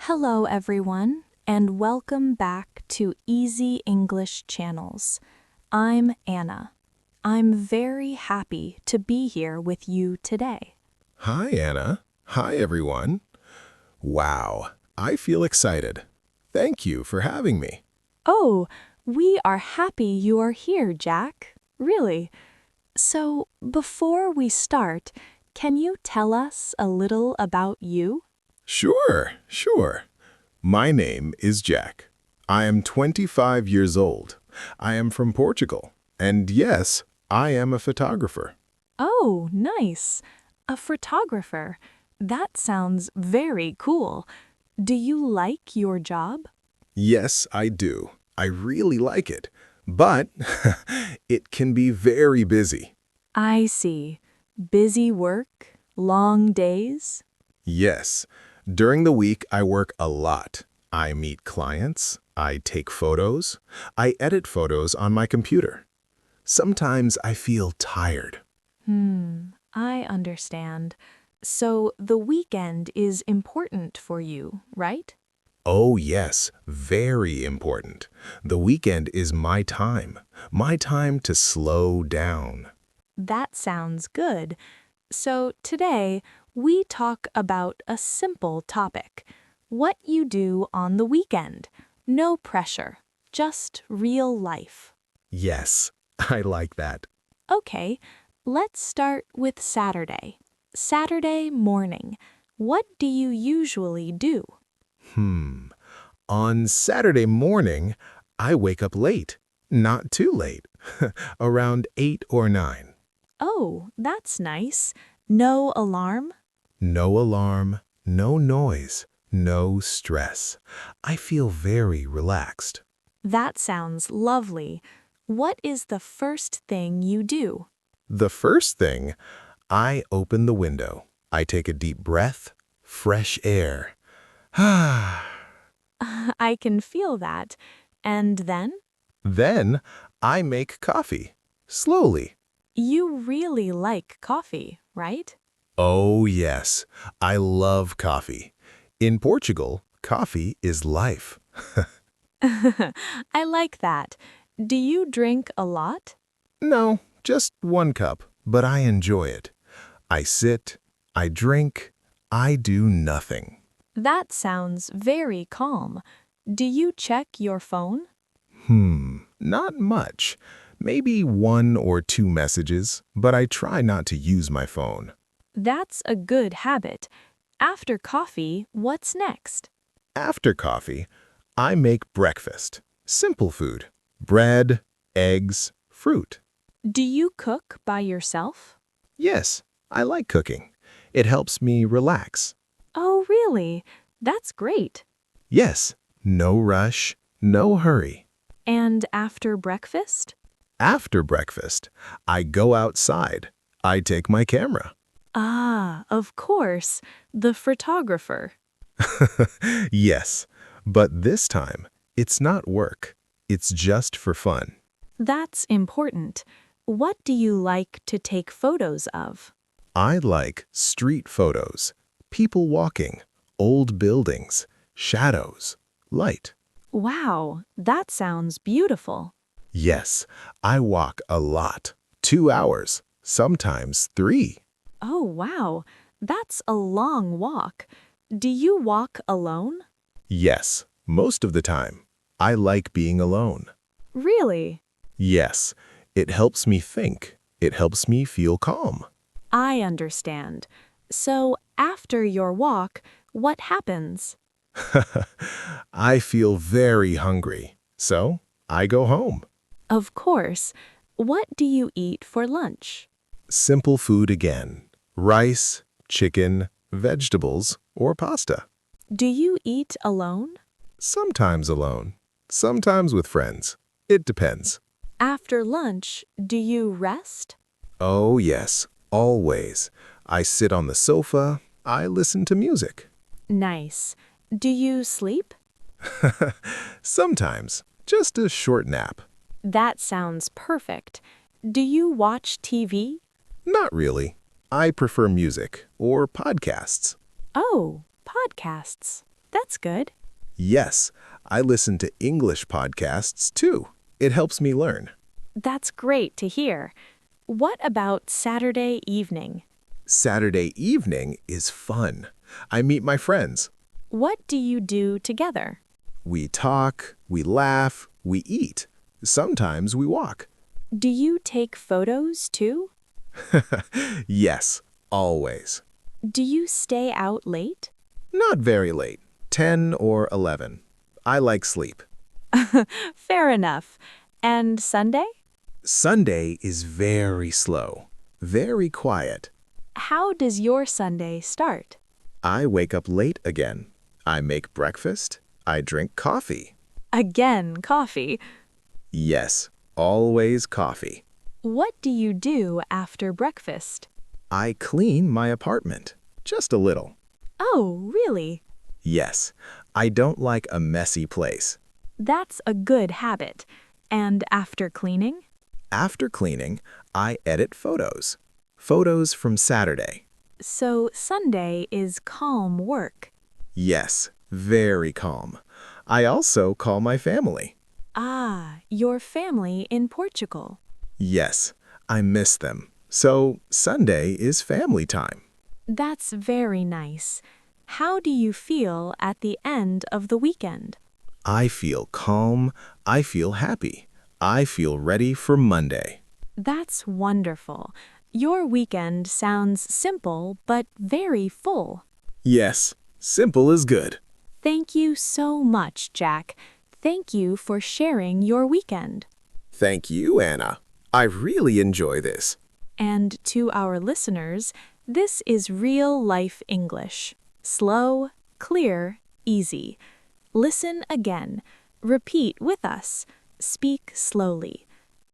Hello, everyone, and welcome back to Easy English Channels. I'm Anna. I'm very happy to be here with you today. Hi, Anna. Hi, everyone. Wow, I feel excited. Thank you for having me. Oh, we are happy you are here, Jack. Really. So, before we start, can you tell us a little about you? Sure. My name is Jack. I am 25 years old. I am from Portugal. And yes, I am a photographer. Oh, nice. A photographer. That sounds very cool. Do you like your job? Yes, I do. I really like it. But it can be very busy. I see. Busy work, long days. Yes, during the week I work a lot. I meet clients, I take photos, I edit photos on my computer. Sometimes I feel tired. I understand. So the weekend is important for you, right? Oh yes, very important. The weekend is my time to slow down. That sounds good. So today we talk about a simple topic. What you do on the weekend. No pressure, just real life. Yes, I like that. Okay, let's start with Saturday. Saturday morning. What do you usually do? On Saturday morning, I wake up late. Not too late. Around 8 or 9. Oh, that's nice. No alarm? No alarm, no noise, no stress. I feel very relaxed. That sounds lovely. What is the first thing you do? The first thing, I open the window. I take a deep breath, fresh air. I can feel that. And then? Then I make coffee, slowly. You really like coffee, right? Oh yes, I love coffee. In Portugal, coffee is life. I like that. Do you drink a lot? No, just 1 cup, but I enjoy it. I sit, I drink, I do nothing. That sounds very calm. Do you check your phone? Not much. Maybe 1 or 2 messages, but I try not to use my phone. That's a good habit. After coffee, what's next? After coffee, I make breakfast. Simple food. Bread, eggs, fruit. Do you cook by yourself? Yes, I like cooking. It helps me relax. Oh, really? That's great. Yes, no rush, no hurry. And after breakfast? After breakfast, I go outside. I take my camera. Ah, of course, the photographer. Yes, but this time, it's not work. It's just for fun. That's important. What do you like to take photos of? I like street photos, people walking, old buildings, shadows, light. Wow, that sounds beautiful. Yes, I walk a lot. 2 hours, sometimes 3. Oh, wow, that's a long walk. Do you walk alone? Yes, most of the time. I like being alone. Really? Yes, it helps me think. It helps me feel calm. I understand. So, after your walk, what happens? I feel very hungry, so I go home. Of course. What do you eat for lunch? Simple food again. Rice, chicken, vegetables, or pasta. Do you eat alone? Sometimes alone, sometimes with friends. It depends. After lunch, do you rest? Oh yes, always. I sit on the sofa, I listen to music. Nice. Do you sleep? Sometimes, just a short nap. That sounds perfect. Do you watch TV? Not really. I prefer music or podcasts. Oh, podcasts. That's good. Yes, I listen to English podcasts too. It helps me learn. That's great to hear. What about Saturday evening? Saturday evening is fun. I meet my friends. What do you do together? We talk, we laugh, we eat. Sometimes we walk. Do you take photos too? Yes, always. Do you stay out late? Not very late, 10 or 11. I like sleep. Fair enough. And Sunday? Sunday is very slow, very quiet. How does your Sunday start? I wake up late again. I make breakfast. I drink coffee. Again, coffee. Yes, always coffee. What do you do after breakfast? I clean my apartment, just a little. Oh, really? Yes, I don't like a messy place. That's a good habit. And after cleaning? After cleaning, I edit photos. Photos from Saturday. So Sunday is calm work. Yes, very calm. I also call my family. Ah, your family in Portugal. Yes, I miss them. So Sunday is family time. That's very nice. How do you feel at the end of the weekend? I feel calm. I feel happy. I feel ready for Monday. That's wonderful. Your weekend sounds simple but very full. Yes, simple is good. Thank you so much, Jack. Thank you for sharing your weekend. Thank you, Anna. I really enjoy this. And to our listeners, this is real life English. Slow, clear, easy. Listen again. Repeat with us. Speak slowly.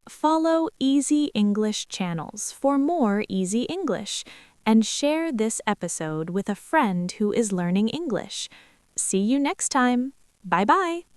Follow Easy English channels for more easy English, and share this episode with a friend who is learning English. See you next time. Bye-bye.